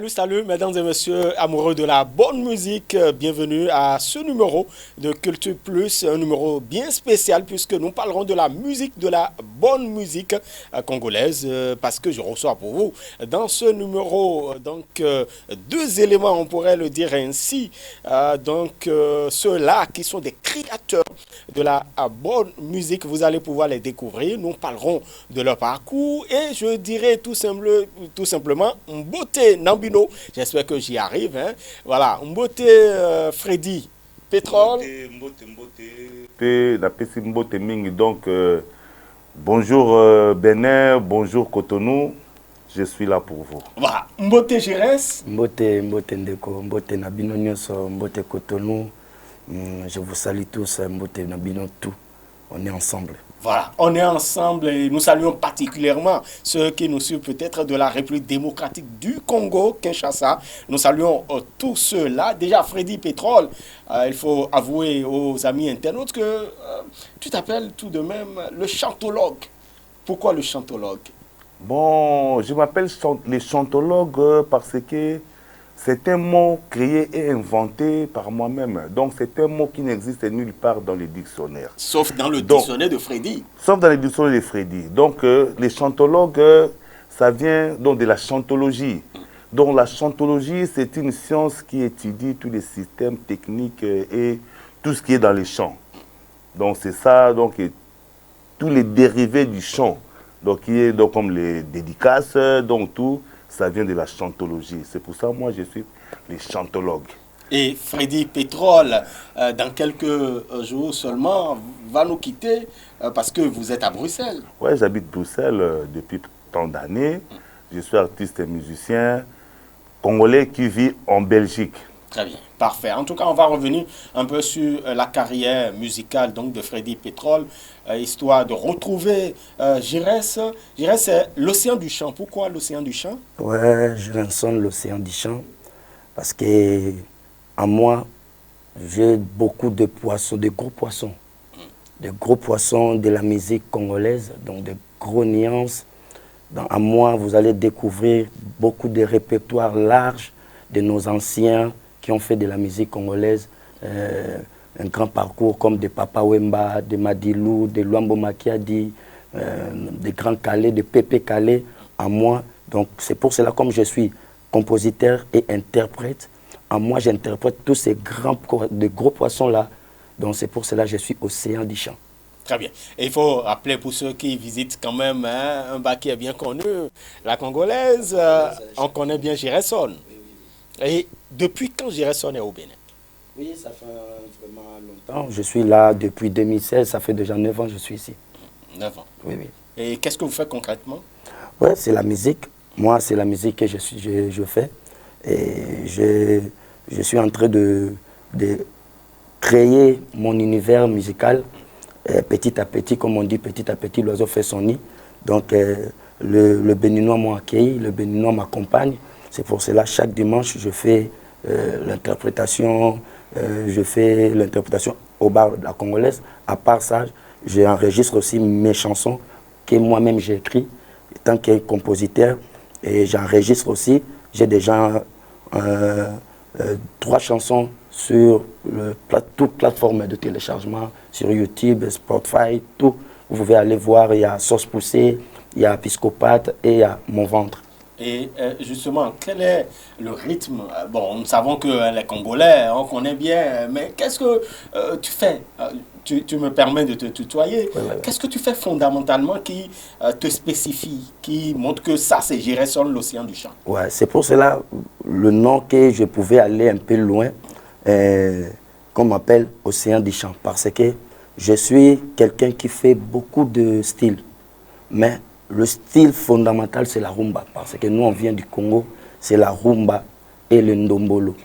Salut, mesdames et messieurs, amoureux de la bonne musique. Bienvenue à ce numéro de Culture Plus, un numéro bien spécial puisque nous parlerons de la musique, de la bonne musique congolaise, parce que je reçois pour vous dans ce numéro deux éléments, on pourrait le dire ainsi. Ceux-là qui sont des créateurs de la bonne musique, vous allez pouvoir les découvrir. Nous parlerons de leur parcours et je dirais tout simplement Mbote Nambino. J'espère que j'y arrive. Hein. Voilà, Mbote Freddy Pétrole. Mbote Mingi. Donc, bonjour Bénin, bonjour Cotonou. Je suis là pour vous. Voilà, Mbote Gérès. Mbote Ndeko, Mbote Nabino Nyoso, Mbote Cotonou. Je vous salue tous, Mbote Nabino, tout. On est ensemble. Voilà, on est ensemble et nous saluons particulièrement ceux qui nous suivent peut-être de la République démocratique du Congo, Kinshasa. Nous saluons tous ceux-là. Déjà, Freddy Pétrole, il faut avouer aux amis internautes que tu t'appelles tout de même le chantologue. Pourquoi le chantologue? Bon, je m'appelle le chantologue parce que c'est un mot créé et inventé par moi-même. Donc, c'est un mot qui n'existe nulle part dans les dictionnaires. Sauf dans le dictionnaire de Freddy. Sauf dans le dictionnaire de Freddy. Donc, les chantologues, ça vient donc de la chantologie. Donc, la chantologie, c'est une science qui étudie tous les systèmes techniques et tout ce qui est dans les chants. Donc, c'est ça, donc, et tous les dérivés du chant. Donc, qui est donc comme les dédicaces, donc tout. Ça vient de la chantologie. C'est pour ça, moi, je suis le chantologue. Et Freddy Pétrole, dans quelques jours seulement, va nous quitter parce que vous êtes à Bruxelles. Oui, j'habite Bruxelles depuis tant d'années. Je suis artiste et musicien congolais qui vit en Belgique. Très bien, parfait. En tout cas, on va revenir un peu sur la carrière musicale donc, de Freddy Pétrole, histoire de retrouver Gérès. Gérès, c'est l'océan du chant. Pourquoi l'océan du chant? Ouais, je rançonne l'océan du chant parce que en moi, j'ai beaucoup de poissons, de gros poissons. Des gros poissons de la musique congolaise, donc de gros nuances. En moi, vous allez découvrir beaucoup de répertoires larges de nos anciens qui ont fait de la musique congolaise un grand parcours comme de Papa Wemba, de Madilou, de Luambo Makiadi, de Grand Calais, de Pépé Calais en moi. Donc c'est pour cela, comme je suis compositeur et interprète, en moi j'interprète tous ces gros poissons-là. Donc c'est pour cela que je suis océan du chant. Très bien. Et il faut rappeler pour ceux qui visitent quand même un bas qui est bien connu, la congolaise, on connaît bien Géresson. Et depuis quand Géresson est au Bénin? Oui, ça fait vraiment longtemps. Je suis là depuis 2016, ça fait déjà 9 ans que je suis ici. 9 ans. Oui, oui. Et qu'est-ce que vous faites concrètement? Oui, c'est la musique. Moi, c'est la musique que je fais. Et je suis en train de créer mon univers musical. Petit à petit, comme on dit, petit à petit, l'oiseau fait son nid. Donc, le Béninois m'a accueilli, le Béninois m'accompagne. C'est pour cela, chaque dimanche, je fais l'interprétation, au bar de la Congolaise. À part ça, j'enregistre aussi mes chansons que moi-même j'ai écrites, tant que compositeur. Et j'enregistre aussi, j'ai déjà 3 chansons sur toute plateforme de téléchargement, sur YouTube, Spotify, tout. Vous pouvez aller voir, il y a Sauce Poussée, il y a Piscopate et il y a Mon Ventre. Et justement, quel est le rythme? Bon, nous savons que les Congolais, on connaît bien, mais qu'est-ce que tu fais? Tu me permets de te tutoyer. Oui. Qu'est-ce que tu fais fondamentalement qui te spécifie, qui montre que ça, c'est Géresson, l'océan du chant? Ouais, c'est pour cela le nom que je pouvais aller un peu loin, qu'on m'appelle Océan du chant, parce que je suis quelqu'un qui fait beaucoup de styles, mais le style fondamental, c'est la rumba, parce que nous, on vient du Congo, c'est la rumba et le ndombolo.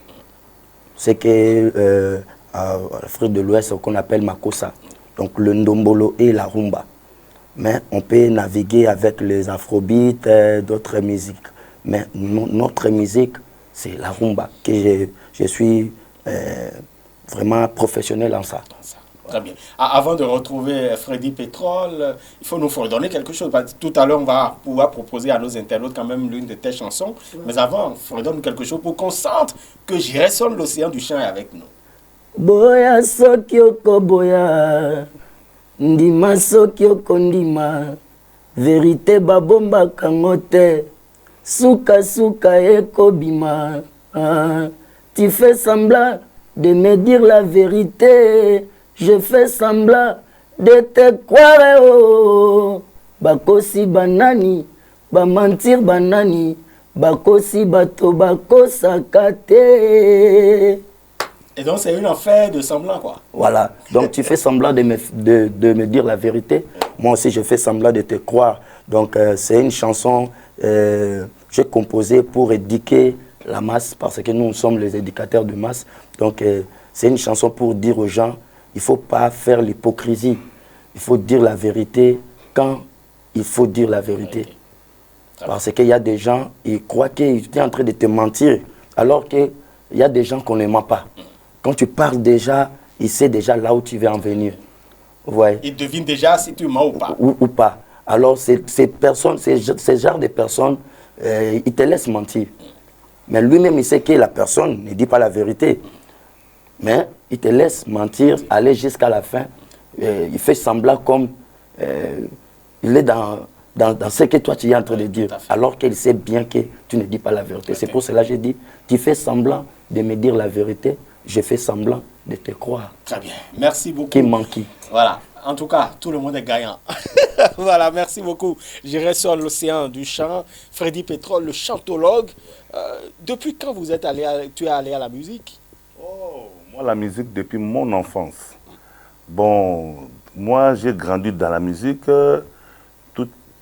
C'est que l'Afrique de l'Ouest, qu'on appelle Makossa. Donc le ndombolo et la rumba. Mais on peut naviguer avec les afrobeats, d'autres musiques. Mais notre musique, c'est la rumba, que je suis vraiment professionnel en ça. Très bien. Avant de retrouver Freddy Pétrole, il faut nous redonner quelque chose. Tout à l'heure, on va pouvoir proposer à nos internautes quand même l'une de tes chansons. Mais avant, redonne quelque chose pour qu'on sente que J'irai sur l'océan du chant est avec nous. Boya sokioko boya, ndima sokioko ndima, vérité babomba kangote, souka souka eko bima. Tu fais semblant de me dire la vérité, je fais semblant de te croire. Oh. Bakosi banani, ba mentir banani, bakosi bato bakosa kate. Et donc c'est une affaire de semblant quoi. Voilà, donc tu fais semblant de me dire la vérité, moi aussi je fais semblant de te croire. Donc c'est une chanson, j'ai composé pour éduquer la masse, parce que nous sommes les éducateurs de masse. Donc c'est une chanson pour dire aux gens, il ne faut pas faire l'hypocrisie, il faut dire la vérité quand il faut dire la vérité. Parce qu'il y a des gens, ils croient qu'ils sont en train de te mentir, alors qu'il y a des gens qu'on ne ment pas. Quand tu parles déjà, il sait déjà là où tu veux en venir. Ouais. Il devine déjà si tu mens ou pas. Ou pas. Alors ces personnes, ces genres de personnes, ils te laissent mentir. Mais lui-même, il sait que la personne ne dit pas la vérité. Mais il te laisse mentir, aller jusqu'à la fin. Il fait semblant comme il est dans ce que toi tu es en train de dire. Alors qu'il sait bien que tu ne dis pas la vérité. C'est pour cela que j'ai dit, tu fais semblant de me dire la vérité, je fais semblant de te croire. Très bien. Merci beaucoup. Qui manque. Voilà. En tout cas, tout le monde est gagnant. Voilà, merci beaucoup. J'irai sur l'océan du chant. Freddy Pétrole, le chantologue. Depuis quand tu es allé à la musique? Oh, moi, la musique, depuis mon enfance. Bon, moi, j'ai grandi dans la musique.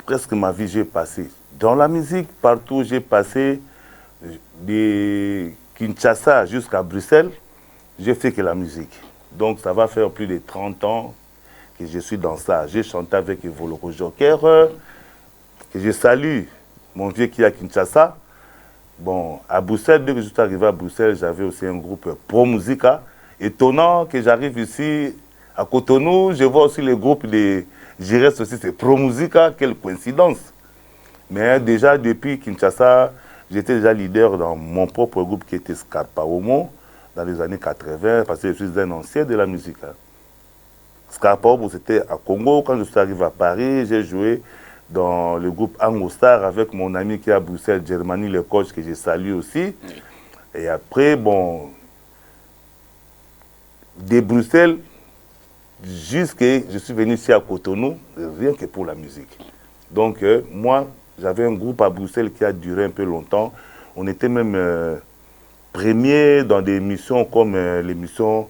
Presque ma vie, j'ai passé. Dans la musique, partout, j'ai passé de Kinshasa jusqu'à Bruxelles. J'ai fait que la musique. Donc, ça va faire plus de 30 ans que je suis dans ça. J'ai chanté avec Evoloro Joker, que je salue mon vieux qui est à Kinshasa. Bon, à Bruxelles, dès que je suis arrivé à Bruxelles, j'avais aussi un groupe Pro Musica. Étonnant que j'arrive ici à Cotonou, je vois aussi le groupe de J'irai aussi, c'est Pro Musica, quelle coïncidence. Mais déjà, depuis Kinshasa, j'étais déjà leader dans mon propre groupe qui était Scarpa Homo, dans les années 80, parce que je suis un ancien de la musique. Scarpa Homo, c'était à Congo. Quand je suis arrivé à Paris, j'ai joué dans le groupe Angostar avec mon ami qui est à Bruxelles, Germany, le coach, que je salue aussi. Oui. Et après, bon, de Bruxelles, jusqu'à je suis venu ici à Cotonou, rien que pour la musique. Donc, moi, j'avais un groupe à Bruxelles qui a duré un peu longtemps. On était même premiers dans des missions comme l'émission,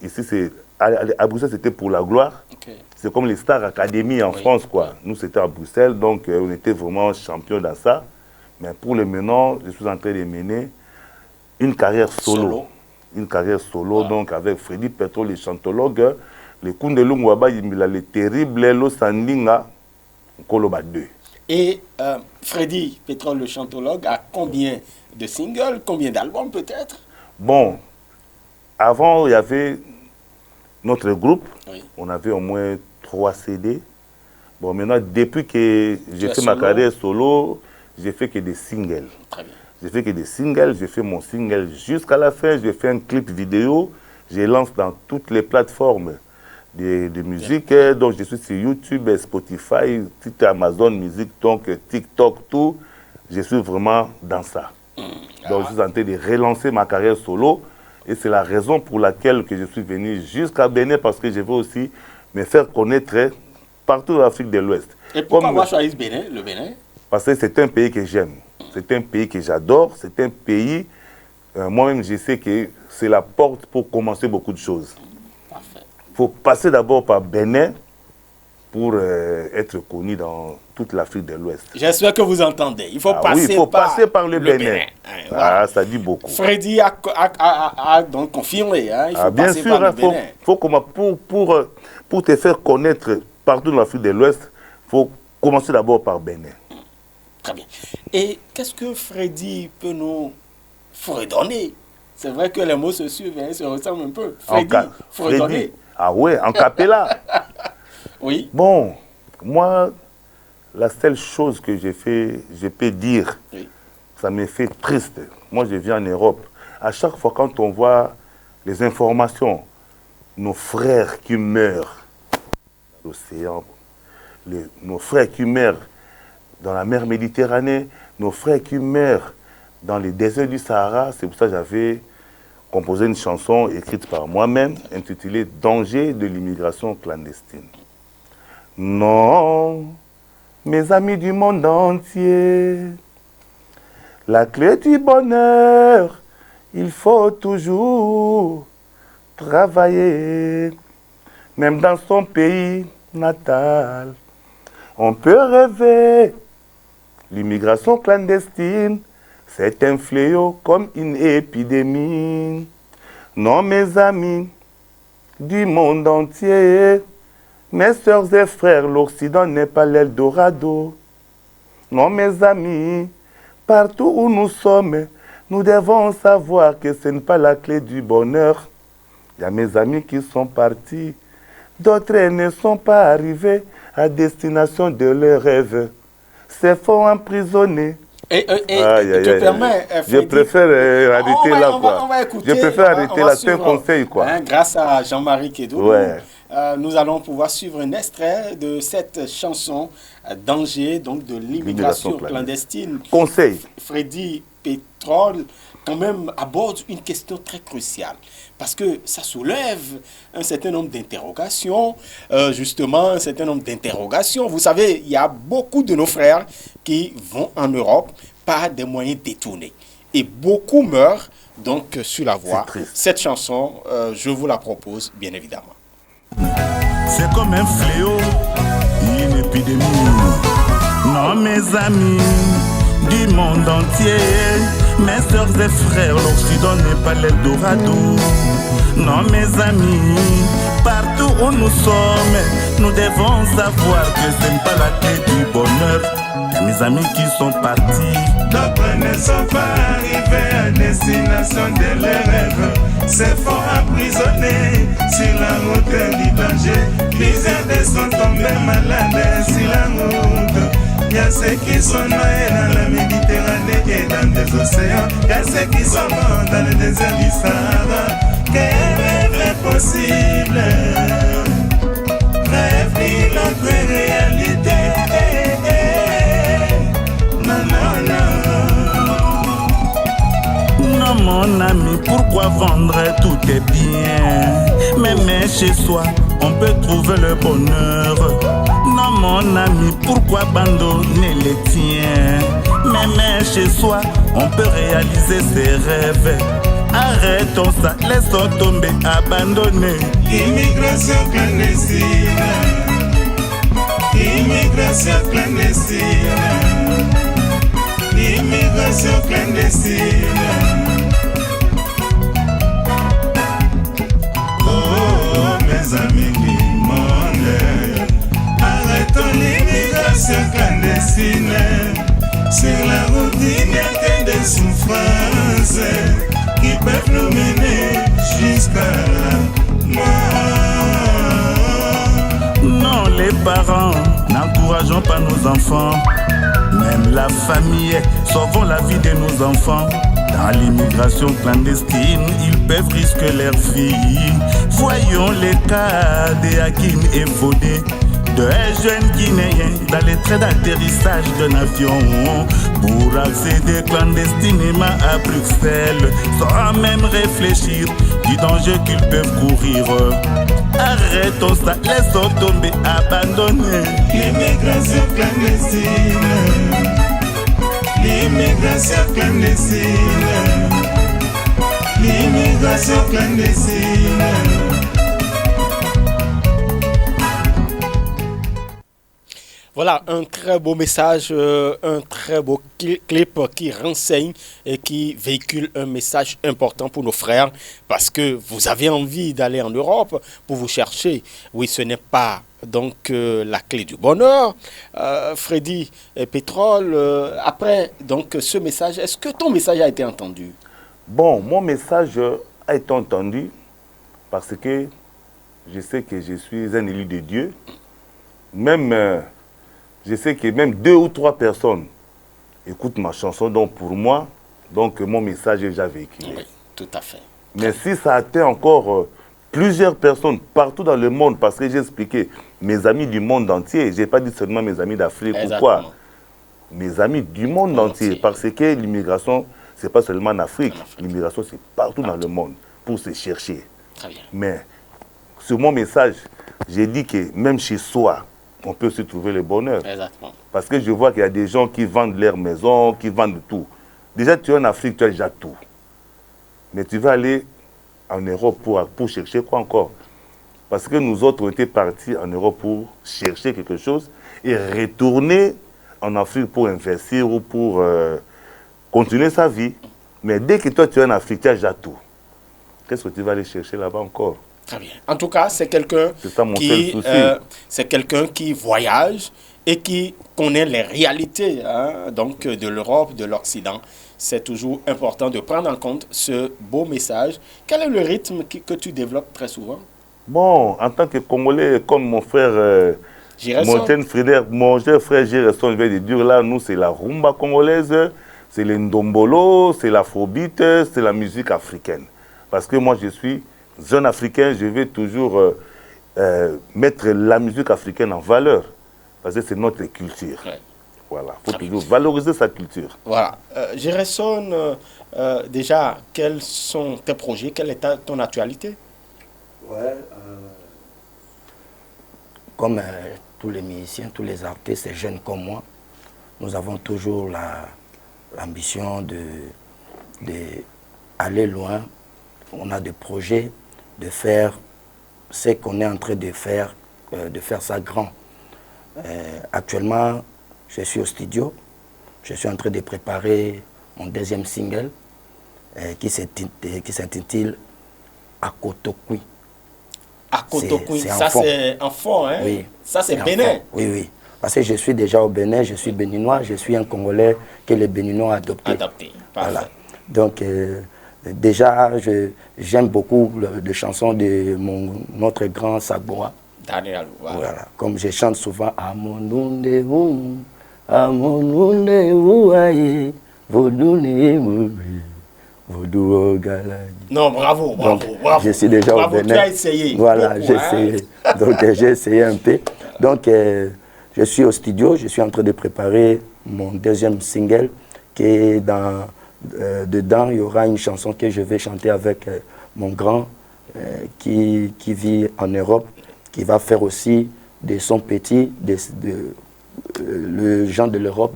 ici, c'est à Bruxelles, c'était pour la gloire. Okay. C'est comme les Star Academy en France, quoi. Nous, c'était à Bruxelles, donc on était vraiment champions dans ça. Mais pour le moment, je suis en train de mener une carrière solo. Une carrière solo, donc avec Freddy Pétrole, le chantologue, le Kundelung Waba, le terrible, le Sandinga, Koloba 2. Et Freddy Pétrole, le chantologue, a combien de singles, combien d'albums peut-être? Bon, avant, il y avait notre groupe, oui. On avait au moins 3 CD. Bon, maintenant, depuis que j'ai fait ma carrière solo, j'ai fait que des singles. Très bien. J'ai fait que des singles, j'ai fait mon single jusqu'à la fin, j'ai fait un clip vidéo, je lance dans toutes les plateformes de musique, donc je suis sur YouTube, Spotify, Amazon Music, donc TikTok, tout. Je suis vraiment dans ça. Donc je suis en train de relancer ma carrière solo et c'est la raison pour laquelle que je suis venu jusqu'à Bénin parce que je veux aussi me faire connaître partout en Afrique de l'Ouest. Et pourquoi avoir choisi le Bénin? Parce que c'est un pays que j'aime. C'est un pays que j'adore, c'est un pays, moi-même je sais que c'est la porte pour commencer beaucoup de choses. Il faut passer d'abord par Bénin pour être connu dans toute l'Afrique de l'Ouest. J'espère que vous entendez. Il faut, passer par le Bénin. Voilà. Ça dit beaucoup. Freddy a donc confirmé. Hein, il faut passer sûr, par le Bénin. Pour te faire connaître partout dans l'Afrique de l'Ouest, il faut commencer d'abord par Bénin. Très bien. Et qu'est-ce que Freddy peut nous redonner? C'est vrai que les mots se suivent, hein, se ressemblent un peu. Freddy. Ah ouais, en capella. Oui. Bon, moi, la seule chose que j'ai fait, je peux dire, Oui. ça me fait triste. Moi, je vis en Europe. À chaque fois, quand on voit les informations, nos frères qui meurent dans l'océan, nos frères qui meurent dans la mer Méditerranée, nos frères qui meurent dans les déserts du Sahara, c'est pour ça que j'avais composé une chanson écrite par moi-même, intitulée « Danger de l'immigration clandestine ». Non, mes amis du monde entier, la clé du bonheur, il faut toujours travailler, même dans son pays natal. On peut rêver, l'immigration clandestine, c'est un fléau comme une épidémie. Non, mes amis du monde entier, mes sœurs et frères, l'Occident n'est pas l'Eldorado. Non, mes amis, partout où nous sommes, nous devons savoir que ce n'est pas la clé du bonheur. Il y a mes amis qui sont partis, d'autres ne sont pas arrivés à destination de leurs rêves. Se font emprisonner. Et te permets, je préfère arrêter là, quoi. Je préfère arrêter là, c'est un conseil, quoi. Hein, grâce à Jean-Marie Kédou, ouais. Nous allons pouvoir suivre un extrait de cette chanson Danger, donc de l'immigration clandestine. Conseil. Freddy Pétrole, quand même, aborde une question très cruciale. Parce que ça soulève un certain nombre d'interrogations, justement, un certain nombre d'interrogations. Vous savez, il y a beaucoup de nos frères qui vont en Europe par des moyens détournés. Et beaucoup meurent donc sur la voie. Cette chanson, je vous la propose, bien évidemment. C'est comme un fléau, une épidémie. Non, mes amis du monde entier, mes sœurs et frères, l'Occident n'est pas l'Eldorado. Non, mes amis, partout où nous sommes, nous devons savoir que ce n'est pas la clé du bonheur. Il y a mes amis qui sont partis, d'autres ne sont pas arrivés à destination de leurs rêves. C'est fort emprisonné sur la route du danger. Plusieurs sont tombés malades sur la route. Il y a ceux qui sont noyés dans la Méditerranée et dans des océans. Il y a ceux qui sont morts dans le désert du Sahara. Quel rêve est possible? Rêve notre réalité. Non, non, non. Non, mon ami, pourquoi vendre tout est bien? Même chez soi, on peut trouver le bonheur. Non, mon ami, pourquoi abandonner les tiens? Même chez soi, on peut réaliser ses rêves. Arrêtons ça, laissons tomber, abandonner. Immigration clandestine. Immigration clandestine. Immigration clandestine. Oh, mes amis du monde, arrêtons l'immigration clandestine. Sur la route, il n'y a que des souffrances qui peuvent nous mener jusqu'à la mort. Non, les parents, n'encourageons pas nos enfants. Même la famille, sauvons la vie de nos enfants. Dans l'immigration clandestine, ils peuvent risquer leur vie. Voyons les cas de Hakim et Fodé, deux jeunes Guinéens dans les trains d'atterrissage d'un avion pour accéder clandestinement à Bruxelles, sans même réfléchir du danger qu'ils peuvent courir. Arrêtons ça, laissons tomber, abandonner. L'immigration clandestine. L'immigration clandestine. L'immigration clandestine. Voilà un très beau message, un très beau clip qui renseigne et qui véhicule un message important pour nos frères parce que vous avez envie d'aller en Europe pour vous chercher. Oui, ce n'est pas donc la clé du bonheur. Freddy et Pétrole, après donc ce message, est-ce que ton message a été entendu? Bon, mon message a été entendu parce que je sais que je suis un élu de Dieu. Même, je sais que même 2 ou 3 personnes écoutent ma chanson, donc pour moi, donc mon message est déjà véhiculé. Oui, tout à fait. Mais si ça atteint encore plusieurs personnes partout dans le monde, parce que j'ai expliqué, mes amis du monde entier, je n'ai pas dit seulement mes amis d'Afrique ou quoi, mes amis du monde entier, parce que l'immigration, ce n'est pas seulement en Afrique, l'immigration c'est partout dans le monde, pour se chercher. Très bien. Mais sur mon message, j'ai dit que même chez soi, on peut se trouver le bonheur. Exactement. Parce que je vois qu'il y a des gens qui vendent leur maison, qui vendent tout. Déjà, tu es en Afrique, tu as déjà tout. Mais tu vas aller en Europe pour chercher quoi encore? Parce que nous autres, on était partis en Europe pour chercher quelque chose et retourner en Afrique pour investir ou pour continuer sa vie. Mais dès que toi, tu es en Afrique, tu as déjà tout. Qu'est-ce que tu vas aller chercher là-bas encore? Très bien. En tout cas, c'est quelqu'un qui voyage et qui connaît les réalités donc de l'Europe, de l'Occident. C'est toujours important de prendre en compte ce beau message. Quel est le rythme que tu développes très souvent? Bon, en tant que Congolais, comme mon frère, mon cher frère Géresson, je vais dire là, nous, c'est la rumba congolaise, c'est le ndombolo, c'est l'afrobeat, c'est la musique africaine. Parce que moi, je suis jeune africain, je vais toujours mettre la musique africaine en valeur. Parce que c'est notre culture. Ouais. Voilà, il faut toujours valoriser sa culture. Voilà. Géresson, déjà, quels sont tes projets? Quelle est ton actualité? Ouais, comme tous les musiciens, tous les artistes et jeunes comme moi, nous avons toujours l'ambition d'aller loin. On a des projets de faire ce qu'on est en train de faire ça grand. Actuellement, je suis au studio. Je suis en train de préparer mon deuxième single qui s'intitule Akotokui. Akotokui, ça c'est en fond, hein? Oui. Ça c'est Bénin. Oui, oui. Parce que je suis déjà au Bénin, je suis béninois, je suis un Congolais que les Béninois ont adopté. Adopté, parfait. Voilà. Donc, déjà, j'aime beaucoup les chansons de notre grand Sagboa. Daniel, voilà. Voilà. Comme je chante souvent, Amonunde-vous, Amonunde-vous, aïe, Vodune-vous. Non, bravo, bravo, donc, bravo. Je suis déjà bravo, au Bénin. Tu as essayé. Voilà, beaucoup, j'ai essayé. Donc, j'ai essayé un peu. Donc, je suis au studio, je suis en train de préparer mon deuxième single qui est dedans, il y aura une chanson que je vais chanter avec mon grand qui vit en Europe, qui va faire aussi des sons petits, les gens de l'Europe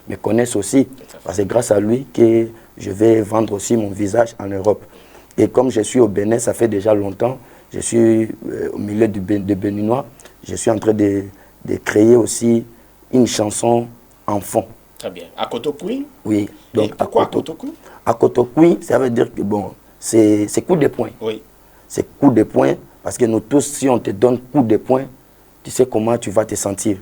me connaissent aussi, parce que grâce à lui que je vais vendre aussi mon visage en Europe. Et comme je suis au Bénin, ça fait déjà longtemps, je suis au milieu des Béninois, je suis en train de créer aussi une chanson enfant. Très bien. Akotokui? Oui. Donc, et pourquoi Akotokui? Akotokui, ça veut dire que bon, c'est coup de poing. Oui. C'est coup de poing, parce que nous tous, si on te donne coup de poing, tu sais comment tu vas te sentir.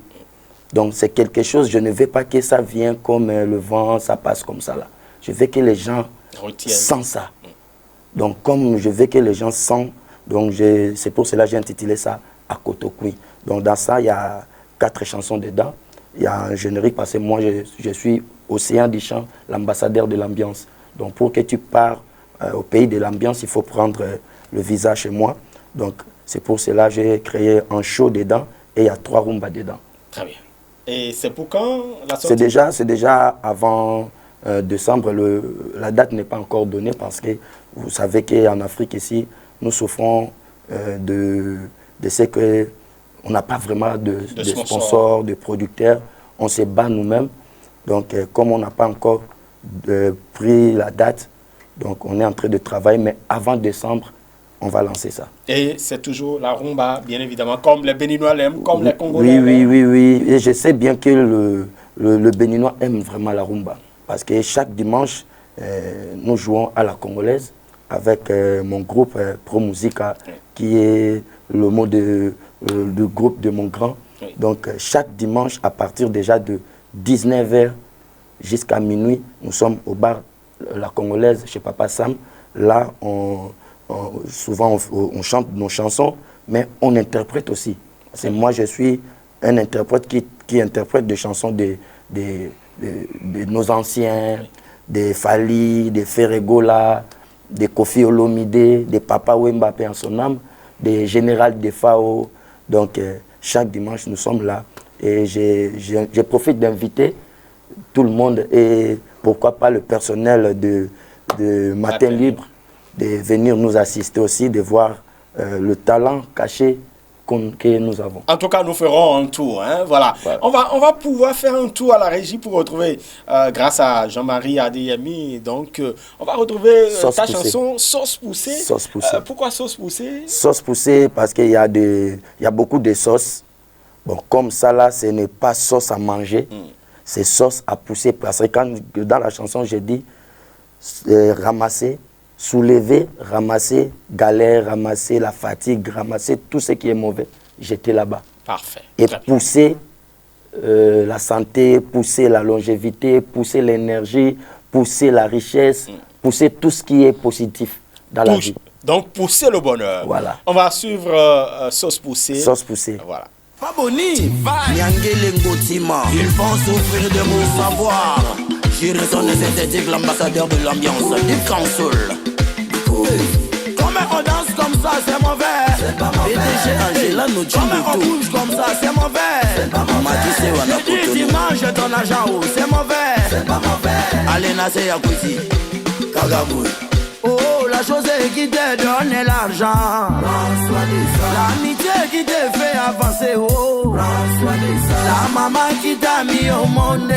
Donc c'est quelque chose, je ne veux pas que ça vienne comme le vent, ça passe comme ça là. Je veux que les gens sentent ça. Donc comme je veux que les gens sentent, donc c'est pour cela que j'ai intitulé ça Akotokui. Donc dans ça, il y a 4 chansons dedans. Il y a un générique parce que moi, je suis Océan du Chant, l'ambassadeur de l'ambiance. Donc pour que tu pars au pays de l'ambiance, il faut prendre le visage chez moi. Donc c'est pour cela que j'ai créé un show dedans et il y a 3 rumbas dedans. Très bien. Et c'est pour quand la sortie? C'est déjà avant décembre. La date n'est pas encore donnée parce que vous savez qu'en Afrique ici, nous souffrons de ce que on n'a pas vraiment de sponsors, de producteurs. On se bat nous-mêmes. Donc, comme on n'a pas encore pris la date, donc on est en train de travailler. Mais avant décembre, on va lancer ça. Et c'est toujours la rumba, bien évidemment, comme les Béninois l'aiment, comme les Congolais l'aiment. Oui. Et je sais bien que le Béninois aime vraiment la rumba. Parce que chaque dimanche, nous jouons à la congolaise avec mon groupe Pro Musica, qui est le mot du groupe de mon grand. Oui. Donc, chaque dimanche, à partir déjà de 19h jusqu'à minuit, nous sommes au bar La Congolaise chez Papa Sam. Là, on souvent on chante nos chansons, mais on interprète aussi. Parce que moi, je suis un interprète qui interprète des chansons de nos anciens, des Fali, des Ferregola, des Kofi Olomide, des Papa Wemba en son âme, des Général Defao. Donc, chaque dimanche, nous sommes là. Et je profite d'inviter tout le monde et pourquoi pas le personnel de Matin Libre de venir nous assister aussi, de voir le talent caché que nous avons. En tout cas, nous ferons un tour. Hein, voilà. On va pouvoir faire un tour à la régie pour retrouver, grâce à Jean-Marie Adeyemi, donc on va retrouver ta chanson Sauce Poussée. Sauce Poussée. Pourquoi Sauce Poussée? Sauce Poussée parce qu'il y a beaucoup de sauces. Bon, comme ça là, ce n'est pas sauce à manger, c'est sauce à pousser. Parce que quand, dans la chanson, j'ai dit ramasser, soulever, ramasser, galère, ramasser la fatigue, ramasser tout ce qui est mauvais, jeter là-bas. Parfait. Et pousser la santé, pousser la longévité, pousser l'énergie, pousser la richesse, pousser tout ce qui est positif dans la vie. Donc, pousser le bonheur. Voilà. On va suivre Sauce Poussée. Sauce Poussée. Voilà. Pas boni, Nyangele Ngotima, ils vont souffrir de mon savoir. J'ai raison de synthétique, l'ambassadeur de l'ambiance, du console. Comment on danse comme ça, c'est mauvais. C'est pas mauvais. Angela nous dit comment on bouge comme ça, c'est mauvais. C'est pas mauvais. Je dis dimanche ton argent, c'est mauvais. C'est pas mauvais. Allez, Nassé Yakouti, Kagabou. Oh, la chose qui te donne l'argent. L'amitié qui te fait avancer. Oh, la maman qui t'a mis au monde.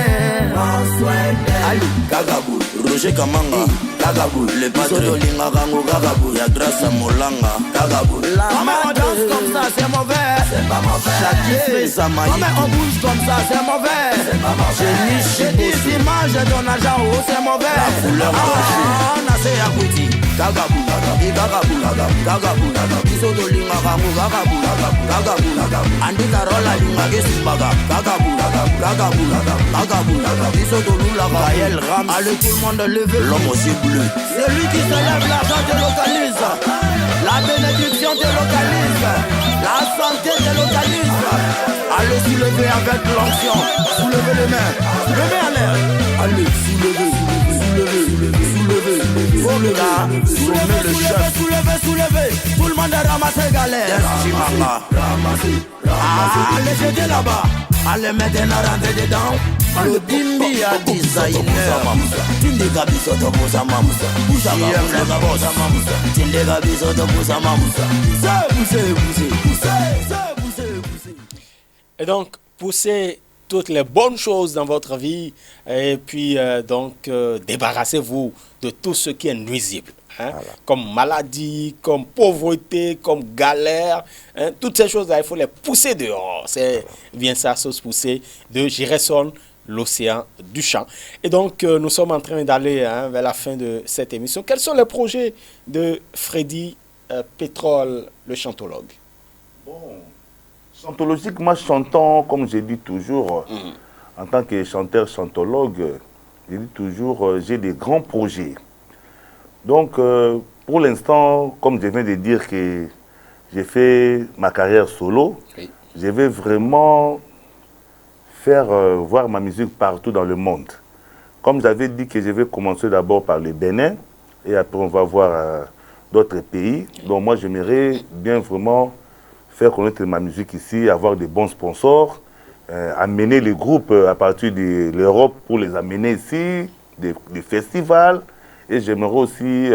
Allez, Kagabou, Roger Kamanga, Kagabou, le patron de Lingarango, Kagabou, ya grâce à Molanga, Kagabou. Comment on danse comme ça, c'est mauvais. C'est pas mauvais. Chaque fait sa maille. Comment on bouge comme ça, c'est mauvais. C'est pas mauvais. J'ai dit si mange ton argent, oh, c'est mauvais. La couleur blanche. On a fait à Kouti. Kagabou, Kagabou, Kagabou, Bisoto Lingarango, Kagabou, Kagabou, Andi Carola Lingagesimbaga, Kagabou, Kagabou, Kagabou, Bisoto Lula, Gaël Ram. Allez tout le monde lever. L'homme aussi bleu. C'est lui qui se lève, l'argent te localise. La bénédiction te localise. La santé te localise. Allez soulever avec l'onction. Soulevez les mains. Levez en l'air. Allez soulevez, soulevez, soulevez. Soulevez le chef. Soulevez. Tout le monde a ramassé galère. Allez jeter là-bas. Allez maintenant rentrer dedans. Le Dimbi a designer. Tindega bisoto posa mamusa. Tindega bisoto posa mamusa. Et donc, poussez toutes les bonnes choses dans votre vie et puis débarrassez-vous de tout ce qui est nuisible. Hein, voilà. Comme maladie, comme pauvreté, comme galère, hein, toutes ces choses-là, il faut les pousser dehors. C'est bien ça, Sauce Poussée de Gireson, l'océan du chant. Et donc, nous sommes en train d'aller vers la fin de cette émission. Quels sont les projets de Freddy Pétrole, le chantologue? Bon, chantologiquement chantant, comme j'ai dit toujours, en tant que chanteur chantologue, j'ai dit toujours, j'ai des grands projets. Donc, pour l'instant, comme je viens de dire que j'ai fait ma carrière solo, oui. Je vais vraiment faire voir ma musique partout dans le monde. Comme j'avais dit que je vais commencer d'abord par le Bénin, et après on va voir d'autres pays. Donc moi, j'aimerais bien vraiment faire connaître ma musique ici, avoir de bons sponsors, amener les groupes à partir de l'Europe pour les amener ici, des festivals. Et j'aimerais aussi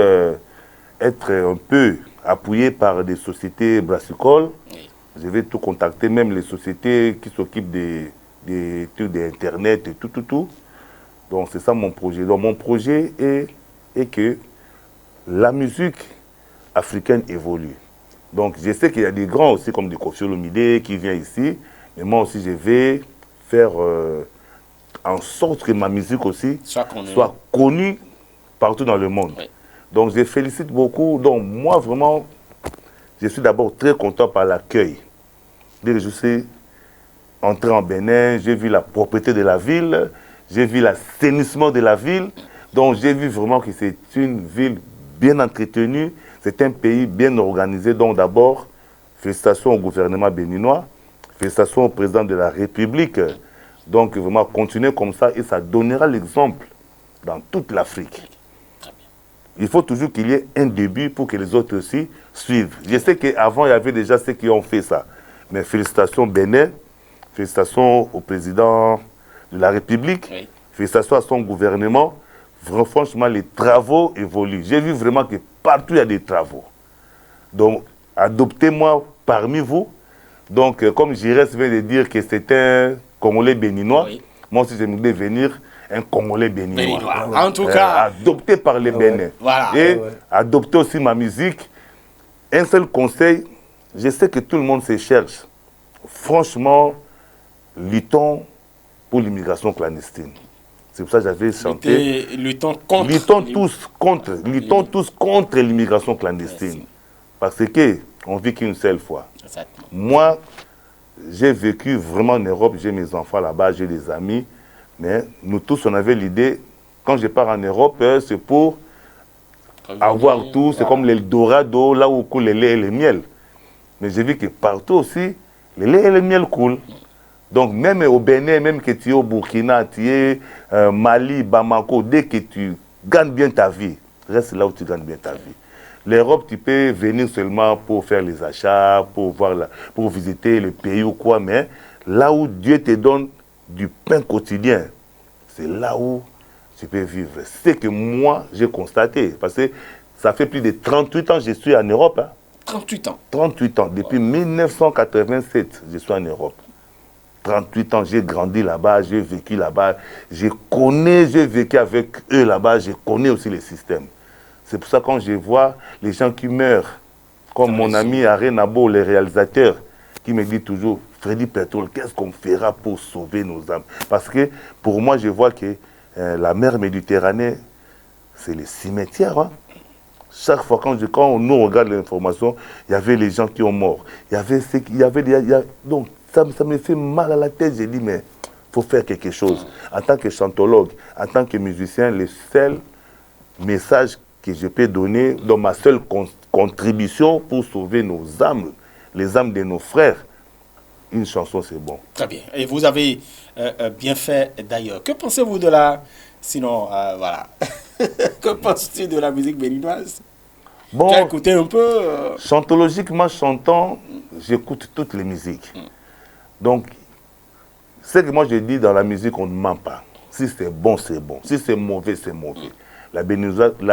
être un peu appuyé par des sociétés brassicoles. Oui. Je vais tout contacter, même les sociétés qui s'occupent des trucs d'Internet et tout. Donc c'est ça mon projet. Donc mon projet est que la musique africaine évolue. Donc je sais qu'il y a des grands aussi comme des Kofi Olomide qui viennent ici. Mais moi aussi je vais faire en sorte que ma musique aussi soit connue partout dans le monde. Oui. Donc je félicite beaucoup. Donc moi vraiment, je suis d'abord très content par l'accueil. Dès que je suis entré en Bénin, j'ai vu la propreté de la ville, j'ai vu l'assainissement de la ville. Donc j'ai vu vraiment que c'est une ville bien entretenue. c'est un pays bien organisé. Donc d'abord, félicitations au gouvernement béninois, félicitations au président de la République. Donc vraiment, continuer comme ça et ça donnera l'exemple dans toute l'Afrique. Il faut toujours qu'il y ait un début pour que les autres aussi suivent. Je sais qu'avant, il y avait déjà ceux qui ont fait ça. Mais félicitations Bénin, félicitations au président de la République, oui. Félicitations à son gouvernement. Franchement, les travaux évoluent. J'ai vu vraiment que partout, il y a des travaux. Donc, adoptez-moi parmi vous. Donc, comme Giresse vient de dire que c'est un Congolais béninois, oui. Moi aussi, j'aimerais devenir un Congolais béninois. En tout cas. Adopté par les Bénins. Voilà. Et adopter aussi ma musique. Un seul conseil, je sais que tout le monde se cherche. Franchement, luttons pour l'immigration clandestine. C'est pour ça que j'avais chanté. Luttons contre. Luttons tous contre l'immigration clandestine. Parce qu'on ne vit qu'une seule fois. Exactement. Moi, j'ai vécu vraiment en Europe, j'ai mes enfants là-bas, j'ai des amis. Mais nous tous, on avait l'idée, quand je pars en Europe, c'est pour avoir tout. C'est comme l'Eldorado, là où coule le lait et le miel. Mais j'ai vu que partout aussi, le lait et le miel coulent. Donc même au Bénin, même que tu es au Burkina, tu es Mali, Bamako, dès que tu gagnes bien ta vie, reste là où tu gagnes bien ta vie. L'Europe, tu peux venir seulement pour faire les achats, pour visiter le pays ou quoi, mais là où Dieu te donne du pain quotidien, c'est là où tu peux vivre. C'est que moi, j'ai constaté, parce que ça fait plus de 38 ans que je suis en Europe. Hein. 38 ans 38 ans. Depuis 1987, je suis en Europe. 38 ans, j'ai grandi là-bas, j'ai vécu là-bas. J'ai vécu avec eux là-bas, je connais aussi les systèmes. C'est pour ça que quand je vois les gens qui meurent, comme mon ami Aré Nabo, le réalisateur, qui me dit toujours, Freddy Petrol, qu'est-ce qu'on fera pour sauver nos âmes? Parce que pour moi, je vois que la mer Méditerranée, c'est le cimetière. Hein? Chaque fois quand nous regarde l'information, il y avait les gens qui ont mort. Donc ça me fait mal à la tête. J'ai dit, mais il faut faire quelque chose. En tant que chantologue, en tant que musicien, le seul message que je peux donner dans ma seule contribution pour sauver nos âmes, les âmes de nos frères, une chanson, c'est bon. Très bien. Et vous avez bien fait d'ailleurs. Que pensez-vous de la... Sinon, voilà. Que penses-tu de la musique béninoise? Bon, tu as écouté un peu chantologiquement chantant, j'écoute toutes les musiques. Donc, ce que moi je dis dans la musique, on ne ment pas. Si c'est bon, c'est bon. Si c'est mauvais, c'est mauvais. La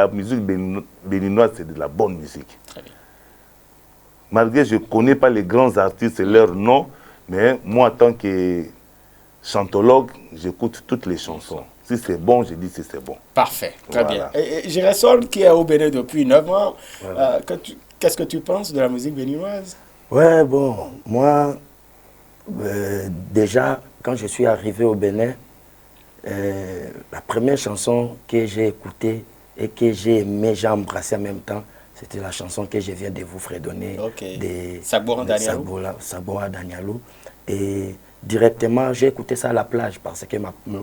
musique béninoise, c'est de la bonne musique. Très bien. Malgré que je ne connais pas les grands artistes et leurs noms, mais moi, en tant que chantologue, j'écoute toutes les chansons. Si c'est bon, je dis si c'est bon. Parfait, très bien. Et Géressol, qui est au Bénin depuis 9 ans, qu'est-ce que tu penses de la musique béninoise? Ouais, bon, moi, déjà, quand je suis arrivé au Bénin, la première chanson que j'ai écoutée et que j'ai aimé, j'ai embrassé en même temps, c'était la chanson que je viens de vous fredonner, de Sabora Danialou. Et directement, j'ai écouté ça à la plage parce que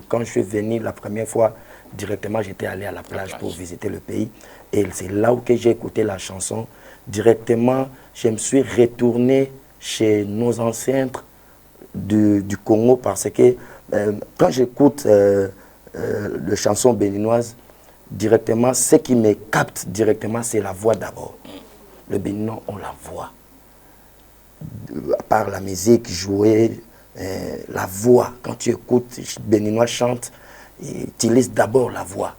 quand je suis venu la première fois, directement, j'étais allé à la plage pour visiter le pays. Et c'est là où j'ai écouté la chanson. Directement, je me suis retourné chez nos ancêtres du Congo parce que quand j'écoute les chansons béninoises, directement, ce qui me capte directement, c'est la voix d'abord. Le Bénin, on la voit. Par la musique jouée, la voix. Quand tu écoutes, Béninois chante, ils utilisent d'abord la voix.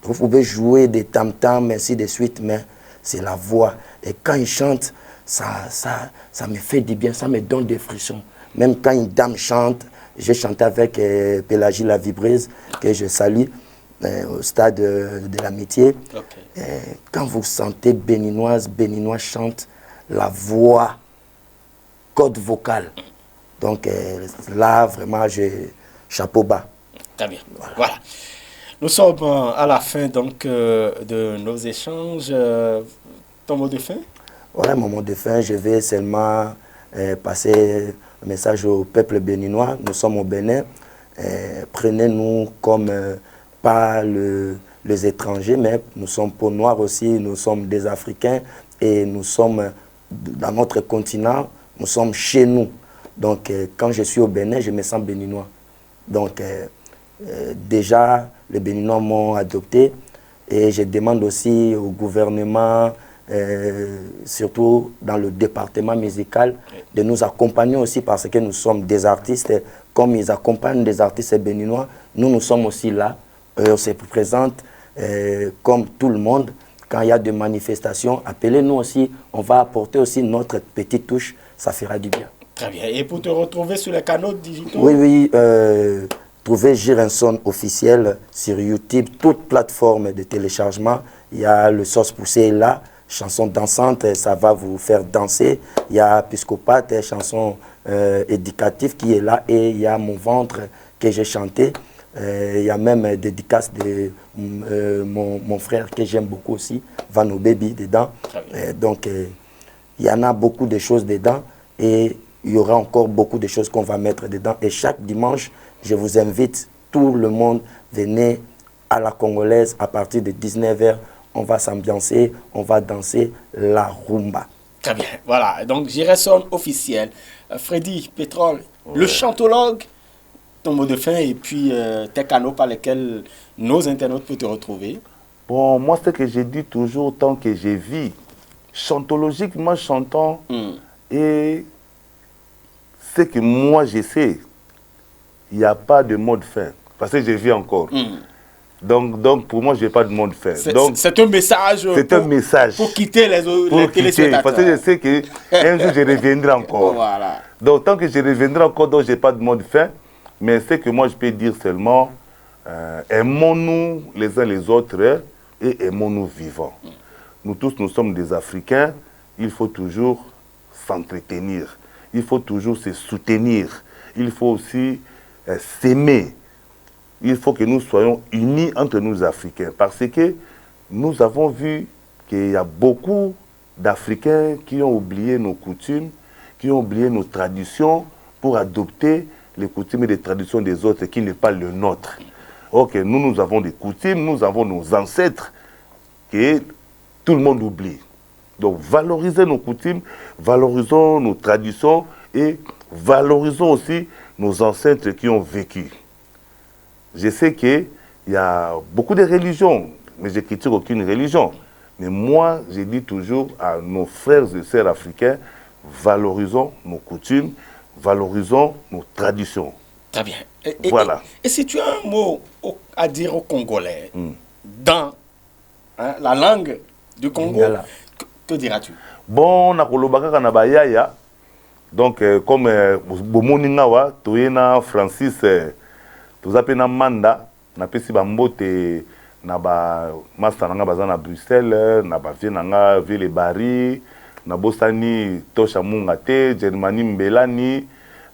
Vous pouvez jouer des tam-tams, ainsi de suite, mais c'est la voix. Et quand ils chantent, ça me fait du bien, ça me donne des frissons. Même quand une dame chante, j'ai chanté avec Pélagie la Vibreuse, que je salue, au stade de l'amitié. Quand vous sentez béninois chante, la voix, code vocal. Donc là, vraiment, chapeau bas. Très bien. Voilà. Nous sommes à la fin donc de nos échanges. Ton mot de fin? Voilà, mon mot de fin, je vais seulement passer un message au peuple béninois. Nous sommes au Bénin. Prenez-nous comme pas les étrangers, mais nous sommes peau noire aussi, nous sommes des Africains et nous sommes dans notre continent, nous sommes chez nous. Donc, quand je suis au Bénin, je me sens béninois. Donc, déjà, les Béninois m'ont adopté et je demande aussi au gouvernement, surtout dans le département musical, de nous accompagner aussi parce que nous sommes des artistes. Comme ils accompagnent des artistes béninois, nous sommes aussi là. On se présente comme tout le monde. Quand il y a des manifestations, appelez-nous aussi. On va apporter aussi notre petite touche. Ça fera du bien. Très bien. Et pour te retrouver sur les canaux digitaux? Oui. Trouvez Girenson officiel sur YouTube, toute plateforme de téléchargement. Il y a le Sauce Poussée là, chanson dansante, ça va vous faire danser. Il y a Piscopate, chanson éducative qui est là. Et il y a Mon ventre que j'ai chanté. Il y a même dédicace de mon frère que j'aime beaucoup aussi, Vano Baby dedans. Donc, il y en a beaucoup de choses dedans. Et il y aura encore beaucoup de choses qu'on va mettre dedans. Et chaque dimanche, je vous invite, tout le monde, venez à la Congolaise à partir de 19h. On va s'ambiancer, on va danser la rumba. Très bien, voilà. Donc, Girenson officiel. Freddy Pétrole, le chantologue, ton mot de fin et puis tes canaux par lesquels nos internautes peuvent te retrouver. Bon, moi, ce que je dis toujours, tant que je vis, chantologiquement chantant, et ce que moi je sais, il n'y a pas de mot de fin, parce que je vis encore. Donc pour moi, je n'ai pas de mot de fin. C'est un message. C'est un message. Pour quitter les téléspectateurs. Parce que je sais qu'un jour, je reviendrai encore. Voilà. Donc tant que je reviendrai encore, donc je n'ai pas de mot de fin. Mais ce que moi, je peux dire seulement, aimons-nous les uns les autres et aimons-nous vivants. Nous tous, nous sommes des Africains. Il faut toujours s'entretenir. Il faut toujours se soutenir. Il faut aussi s'aimer. Il faut que nous soyons unis entre nous Africains. Parce que nous avons vu qu'il y a beaucoup d'Africains qui ont oublié nos coutumes, qui ont oublié nos traditions pour adopter les coutumes et les traditions des autres qui n'est pas le nôtre. Ok, nous avons des coutumes, nous avons nos ancêtres que tout le monde oublie. Donc valorisons nos coutumes, valorisons nos traditions et valorisons aussi nos ancêtres qui ont vécu. Je sais qu'il y a beaucoup de religions, mais je ne critique aucune religion. Mais moi, je dis toujours à nos frères et sœurs africains, valorisons nos coutumes, valorisons nos traditions. Très bien. Voilà. Et si tu as un mot à dire aux Congolais dans la langue du Congo, que diras-tu? Bon, na kolobaka na bayaya. Donc comme bomoningawa toyena Francis tozapena manda na pesi bambote na ba master nanga baza na Bruxelles na ba vie nanga ville Bari na bosani tosha munga te Germanie mbelani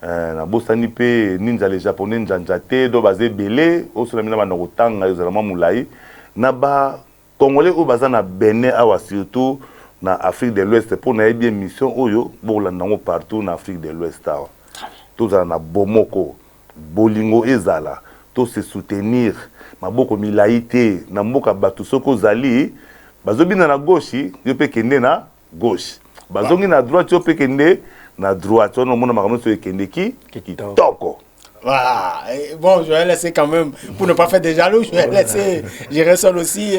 na bosani pe ninja les japonais njanjate do bazé belé osona mina bana kotanga ezalama mulai na ba congolais o baza na Benin awa surtout na Afrique de l'Ouest pour na bien mission oyo bolandango partout na Afrique de l'Ouest awa tozala na bomoko bolingo ezala to se soutenir maboko milaité na mboka bato soko zali bazobina na gauche yo pe kende na gauche bazongi na droite yo pe kende na droite on mona makambo so kende ki kitoko. Voilà. Bon, je vais laisser quand même, pour ne pas faire des jaloux, je vais laisser Girenson aussi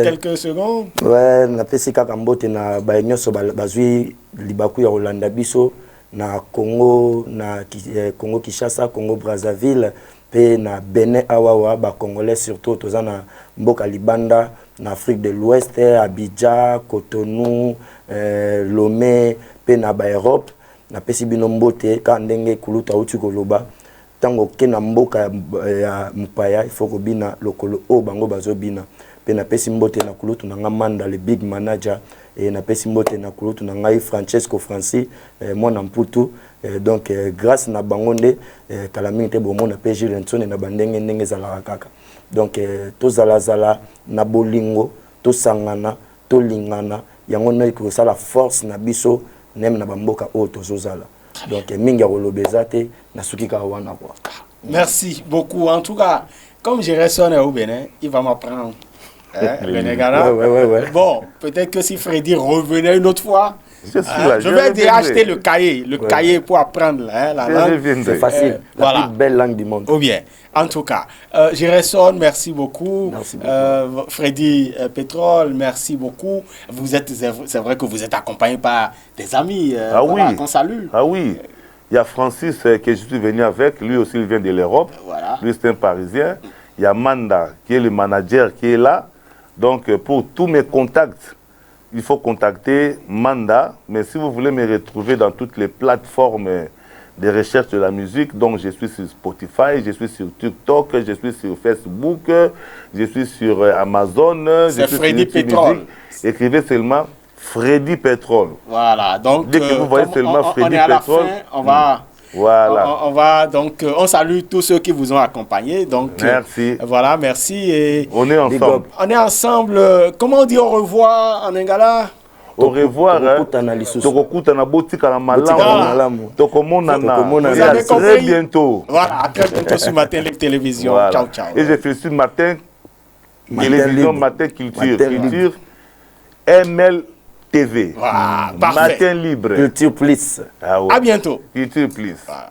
quelques secondes. Ouais, na pesi kaka mbote na baenyoso bazui libaku ya Rolanda biso na Congo, na Congo Kinshasa, Congo Brazzaville, pe na Benin awawa ba congolais surtout toza na mboka libanda na Afrique de l'Ouest, Abidjan, Cotonou, Lomé, pe na ba Europe. Na pesi bino mbote ka ndenge kuluta uti koloba tango ke na mboka ya mupaya ifo ko bina lokolo o bango bazobina pe na pesi mbote na kulutu na ngamanda le big manager et na pesi mbote na kulutu na ngai Francesco Francis mwana mputu donc grâce na bangonde kalami te bomo na peji Girenson na bandenge ndenge zala kaka donc to zala na bolingo to sangana to lingana yango noy ko sala force na biso nem na bamboka oto zozala. Donc minga rolobezate na sukika wana quoi. Merci beaucoup. En tout cas, comme Girenson est au Bénin, il va m'apprendre Hein, le Ghana. Ouais. Bon, peut-être que si Freddy revenait une autre fois, Je suis là, je vais déjà acheter le cahier pour apprendre la langue. C'est facile. La Voilà. plus belle langue du monde. Ou bien, en tout cas, Gerson, merci beaucoup. Merci beaucoup. Freddy Pétrole, merci beaucoup. C'est vrai que vous êtes accompagné par des amis oui. qu'on salue. Ah oui. Il y a Francis que je suis venu avec, lui aussi il vient de l'Europe. Voilà. Lui c'est un Parisien. Il y a Manda qui est le manager qui est là. Donc pour tous mes contacts, il faut contacter Manda. Mais si vous voulez me retrouver dans toutes les plateformes de recherche de la musique, donc je suis sur Spotify, je suis sur TikTok, je suis sur Facebook, je suis sur Amazon. C'est Freddy Pétrole. Écrivez seulement Freddy Pétrole. Voilà, donc dès que vous voyez seulement Freddy Pétrole, on salue tous ceux qui vous ont accompagné. Donc, merci. Voilà, merci. Et on est ensemble. On est ensemble. Comment on dit au revoir en Lingala? Au revoir. Très bientôt. Voilà, à très bientôt sur Matin Télévision. Voilà. Ciao, ciao. Et je fais sur Matin Télévision, Matin Culture. ML TV. Voilà, parfait. Matin libre. Culture Plus. Ah ouais. À bientôt. Culture Plus. Voilà.